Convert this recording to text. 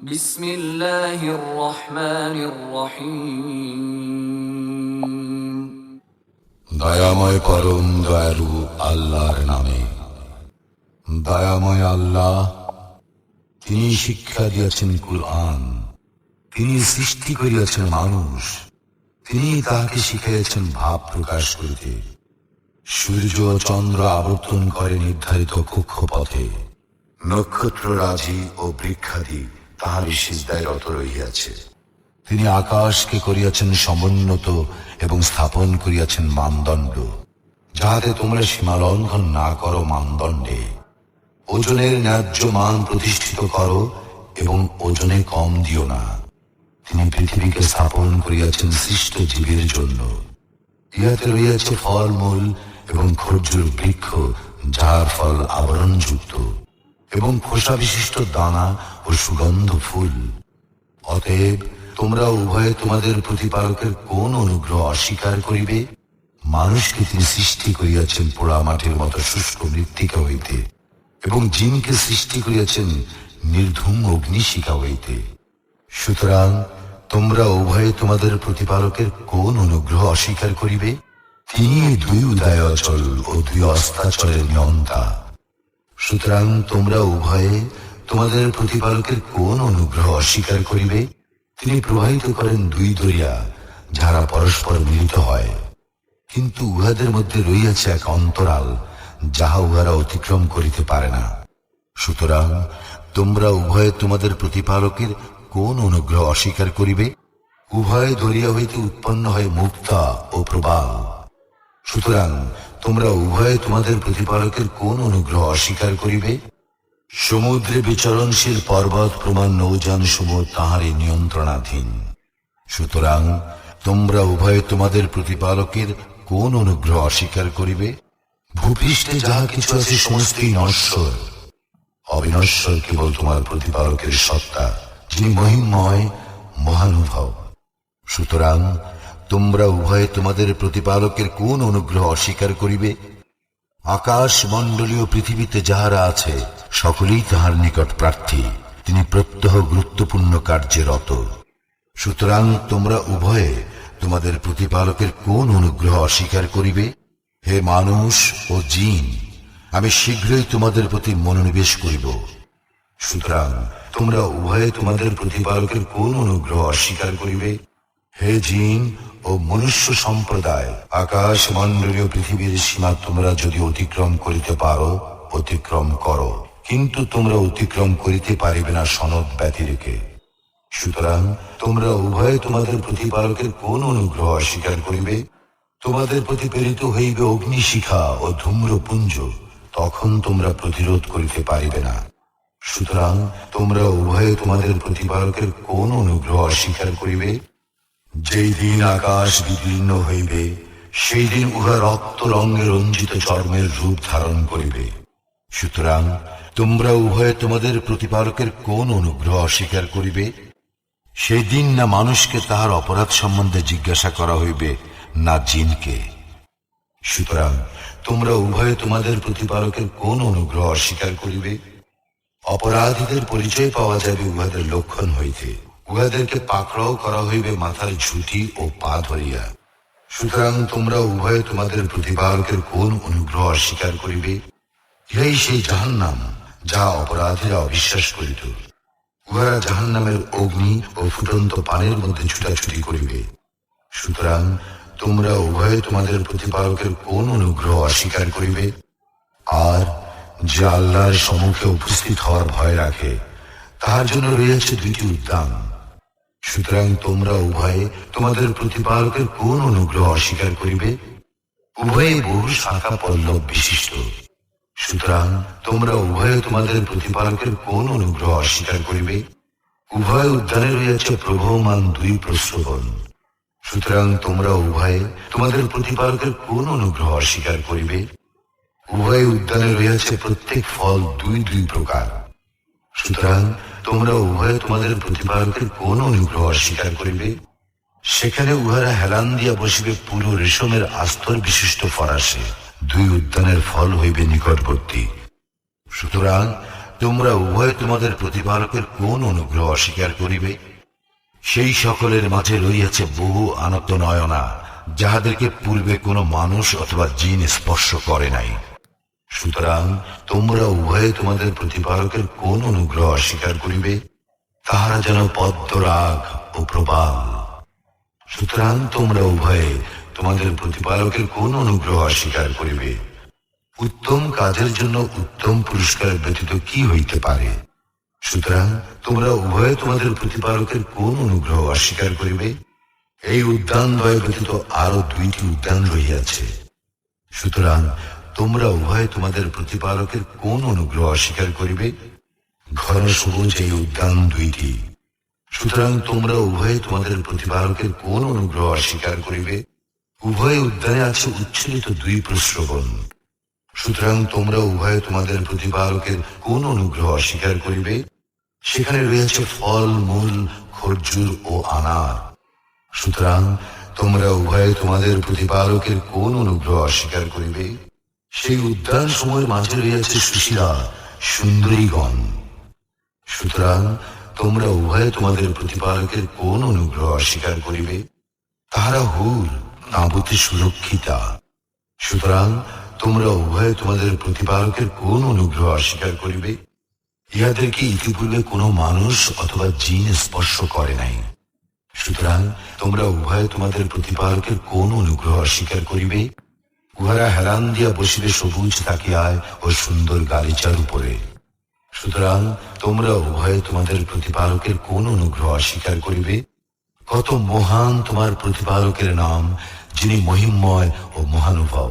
বিসমিল্লাহির রহমানির রহিম। দয়াময় পরম দয়ালু আল্লাহর নামে। দয়াময় আল্লাহ, তিনি শিক্ষা দিয়েছেন কুরআন, তিনি সৃষ্টি করিয়াছেন মানুষ, তিনি তাহাকে শিখাইয়াছেন ভাব প্রকাশ করিতে। সূর্য চন্দ্র আবর্তন করে নির্ধারিত কক্ষপথে, নক্ষত্র রাজি ও বৃক্ষাদি তাহারই সিজদায় রত রহিয়াছে। তিনি আকাশকে করিয়াছেন সমুন্নত এবং স্থাপন করিয়াছেন মানদণ্ড, যাহাতে তোমরা সীমালঙ্ঘন না করো মানদণ্ডে। ওজনের ন্যায্য মান প্রতিষ্ঠিত করো এবং ওজনে কম দিও না। তিনি পৃথিবীকে স্থাপন করিয়াছেন সৃষ্ট জীবের জন্য। ইহাতে রইয়াছে ফলমূল এবং খরজুর বৃক্ষ, যার ফল আবরণযুক্ত, এবং খোসা বিশিষ্ট দানা ও সুগন্ধ ফুল। অতএব তোমরা উভয়ে তোমাদের প্রতিপালকের কোন অনুগ্রহ অস্বীকার করিবে? মানুষকে তিনি সৃষ্টি করিয়াছেন পোড়া মাটির মতো শুষ্ক মৃত্তিকা হইতে, এবং জিনকে সৃষ্টি করিয়াছেন নির্ধূম অগ্নিশিখা হইতে। সুতরাং তোমরা উভয়ে তোমাদের প্রতিপালকের কোন অনুগ্রহ অস্বীকার করিবে? তিনি দুই উদয়াচল ও দুই অস্তাচলের নিয়ন্তা। সুতরাং তোমরা উভয়ে তোমাদের প্রতিপালকের কোন অনুগ্রহ অস্বীকার করিবে? তিনি প্রবাহিত করেন দুই দরিয়া, যারা পরস্পর মিলিত হয়, কিন্তু উহাদের মধ্যে রইয়াছে এক অন্তরাল, যাহা উহারা অতিক্রম করিতে পারে না। সুতরাং তোমরা উভয়ে তোমাদের প্রতিপালকের কোন অনুগ্রহ অস্বীকার করিবে? উভয় দরিয়া হইতে উৎপন্ন হয় মুক্তা ও প্রবাল। সুতরাং তোমরা উভয়ে তোমাদের প্রতিপালকের কোন অনুগ্রহ অস্বীকার করিবে? সমুদ্রে বিচরণশীল পর্বত প্রমাণ নৌযান সমূহ তাঁহারই নিয়ন্ত্রণাধীন। সুতরাং তোমরা উভয়ে তোমাদের প্রতিপালকের কোন অনুগ্রহ অস্বীকার করিবে? ভূপৃষ্ঠে যাহা কিছু আছে সমস্তই নশ্বর, অবিনশ্বর কেবল তোমার প্রতিপালকের সত্তা, যিনি মহিমময় মহানুভব। সুতরাং তোমরা উভয়ে তোমাদের প্রতিপালকের কোন অনুগ্রহ অস্বীকার করিবে? আকাশ মণ্ডলীয় পৃথিবীতে যাহারা আছে সকলেই তাহার নিকট প্রার্থী, তিনি প্রত্যহ গুরুত্বপূর্ণ কার্যে রত। সুতরাং তোমরা উভয়ে তোমাদের প্রতিপালকের কোন অনুগ্রহ অস্বীকার করিবে? হে মানুষ ও জিন, আমি শীঘ্রই তোমাদের প্রতি মনোনিবেশ করিব। সুতরাং তোমরা উভয়ে তোমাদের প্রতিপালকের কোন অনুগ্রহ অস্বীকার করিবে? হে জিন ও মনুষ্য সম্প্রদায়, আকাশ মণ্ডলীয় পৃথিবীর সীমা তোমরা যদি অতিক্রম করিতে পারো, অতিক্রম করো, কিন্তু তোমরা অতিক্রম করিতে পারিবে না সনদ ব্যতি রেখে। সুতরাং তোমরা উভয়ে তোমাদের প্রতিপালকের কোন অনুগ্রহ অস্বীকার করিবে? তোমাদের প্রতি প্রেরিত হইবে অগ্নিশিখা ও ধূম্রপুঞ্জ, তখন তোমরা প্রতিরোধ করিতে পারিবে না। সুতরাং তোমরা উভয়ে তোমাদের প্রতিপালকের কোন অনুগ্রহ অস্বীকার করিবে? যেই দিন আকাশ বিদীর্ণ হইবে, সেই দিন উহা রক্ত রঙে রঞ্জিত চর্মের রূপ ধারণ করিবে। সুতরাং তোমরা উভয়ে তোমাদের প্রতিপালকের কোন অনুগ্রহ অস্বীকার করিবে? সেই দিন না মানুষকে তাহার অপরাধ সম্বন্ধে জিজ্ঞাসা করা হইবে, না জিনকে। সুতরাং তোমরা উভয়ে তোমাদের প্রতিপালকের কোন অনুগ্রহ অস্বীকার করিবে? অপরাধীদের পরিচয় পাওয়া যাবে উহাদের লক্ষণ হইতে, উহাদেরকে পাকড়াও করা হইবে মাথার ঝুঁটি ও পা ধরিয়া। সুতরাং তোমরা উভয়ে তোমাদের প্রতিপালকের কোন অনুগ্রহ অস্বীকার করিবে? ইহাই সেই জাহান্নাম, যা অপরাধীরা অবিশ্বাস করিত। উহারা জাহান্নামের অগ্নি ও ফুটন্ত পানের মধ্যে ছুটাছুটি করিবে। সুতরাং তোমরা উভয়ে তোমাদের প্রতিপালকের কোন অনুগ্রহ অস্বীকার করিবে? আর যে আল্লাহর সম্মুখে উপস্থিত হওয়ার ভয় রাখে, তাহার জন্য রয়েছে দুইটি উদ্যান। সুতরাং তোমরা উভয়ে তোমাদের প্রতিপালকের কোন অনুগ্রহ অস্বীকার করিবে? উভয়ে বহু শাখা পল্লব বিশিষ্ট। সুতরাং তোমরা উভয়ে তোমাদের প্রতিপালকের কোন অনুগ্রহ অস্বীকার করিবে? উভয় উদ্যানে রয়েছে প্রবহমান দুই প্রস্রবণ। সুতরাং তোমরা উভয়ে তোমাদের প্রতিপালকের কোন অনুগ্রহ অস্বীকার করিবে? উভয় উদ্যানে রয়েছে প্রত্যেক ফল দুই দুই প্রকার। সুতরাং তোমরা উভয়ে তোমাদের প্রতিপালকের কোন অনুগ্রহ অস্বীকার করিবে? সেখানে উহারা হেলান দিয়া বসিবে পুরো রেশমের আস্তর বিশিষ্ট ফরাসে, দুই উদ্যানের ফল হইবে নিকটবর্তী। সুতরাং তোমরা উভয় তোমাদের প্রতিপালকের কোন অনুগ্রহ অস্বীকার করিবে? সেই সকলের মাঝে রইয়াছে বহু আনত নয়না, যাহাদেরকে পূর্বে কোনো মানুষ অথবা জিন স্পর্শ করে নাই। সুতরাং তোমরা উভয়ে তোমাদের প্রতিপালকের কোন অনুগ্রহ অস্বীকার করিবে? তাহারা যেন পদ্মরাগ ও প্রবাল। সুতরাং তোমরা উভয়ে তোমাদের প্রতিপালকের কোন অনুগ্রহ অস্বীকার করিবে? উত্তম কাজের জন্য উত্তম পুরস্কার ব্যতীত কি হইতে পারে? সুতরাং তোমরা উভয়ে তোমাদের প্রতিপালকের কোন অনুগ্রহ অস্বীকার করিবে? এই উদ্যানদ্বয় ব্যতীত আরো 2টি উদ্যান রহিয়াছে। সুতরাং তোমরা উভয়ে তোমাদের প্রতিপালকের কোন অনুগ্রহ অস্বীকার করিবে? ঘন সবুজ এই উদ্যান 2টি। সুতরাং তোমরা উভয়ে তোমাদের প্রতিপালকের কোন অনুগ্রহ অস্বীকার করিবে? উভয় উদ্যানে আছে উচ্ছ্বলিত 2 প্রস্রবণ। সুতরাং তোমরা উভয়ে তোমাদের প্রতিপালকের কোন অনুগ্রহ অস্বীকার করিবে? সেখানে রয়েছে ফল, মূল, খরজুর ও আনার। সুতরাং তোমরা উভয়ে তোমাদের প্রতিপালকের কোন অনুগ্রহ অস্বীকার করিবে? সেই উদ্যান সময়ের মাঝে রয়েছে সুশীলা সুন্দরীগণ। সুতরাং তোমরা উভয়ে তোমাদের প্রতিপালকের কোন অনুগ্রহ অস্বীকার করিবে? তাহারা হুর, তাঁবুতে সুরক্ষিতা। সুতরাং তোমরা উভয়ে তোমাদের প্রতিপালকের কোন অনুগ্রহ অস্বীকার করিবে? ইহাদেরকে ইতিপূর্বে কোনো মানুষ অথবা জিন স্পর্শ করে নাই। সুতরাং তোমরা উভয়ে তোমাদের প্রতিপালকের কোন অনুগ্রহ অস্বীকার করিবে? উহারা হেলান দিয়া বসিবে সবুজ তাকিয়ায় ও সুন্দর গালিচার উপরে। সুতরাং তোমরা উভয়ে তোমাদের প্রতিপালকের কোন অনুগ্রহ অস্বীকার করিবে? কত মহান তোমার প্রতিপালকের নাম, যিনি মহিমময় ও মহানুভব।